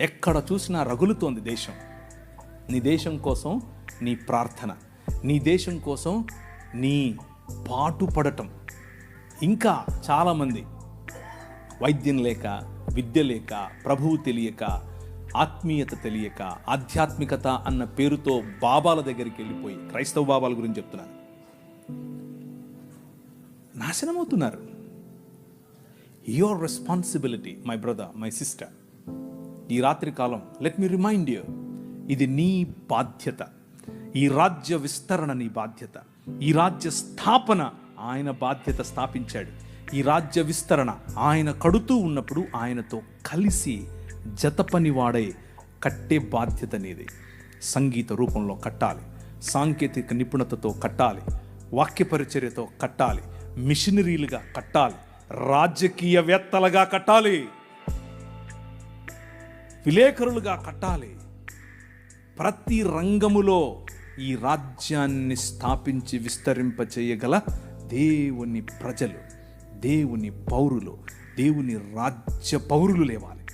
ఎక్కడ చూసినా రగులుతోంది దేశం. నీ దేశం కోసం నీ ప్రార్థన, నీ దేశం కోసం నీ పాటుపడటం. ఇంకా చాలామంది వైద్యం లేక, విద్య లేక, ప్రభువు తెలియక, ఆత్మీయత తెలియక, ఆధ్యాత్మికత అన్న పేరుతో బాబాల దగ్గరికి వెళ్ళిపోయి, క్రైస్తవ బాబాల గురించి చెప్తున్నాను, నాశనమవుతున్నారు. Your responsibility my brother, my sister. ఈ రాత్రి కాలం లెట్ మీ రిమైండ్ యూ, ఇది నీ బాధ్యత. ఈ రాజ్య విస్తరణ నీ బాధ్యత. ఈ రాజ్య స్థాపన ఆయన బాధ్యత, స్థాపించాడు. ఈ రాజ్య విస్తరణ ఆయన కడుతూ ఉన్నప్పుడు ఆయనతో కలిసి జతపని వాడై కట్టే బాధ్యత నీది. సంగీత రూపంలో కట్టాలి, సాంకేతిక నిపుణతతో కట్టాలి, వాక్య పరిచర్యతో కట్టాలి, మిషనరీలుగా కట్టాలి, రాజకీయవేత్తలుగా కట్టాలి, విలేకరులుగా కట్టాలి. ప్రతి రంగములో ఈ రాజ్యాన్ని స్థాపించి విస్తరింప చేయగల దేవుని ప్రజలు, దేవుని పౌరులు, దేవుని రాజ్య పౌరులు లేవాలి.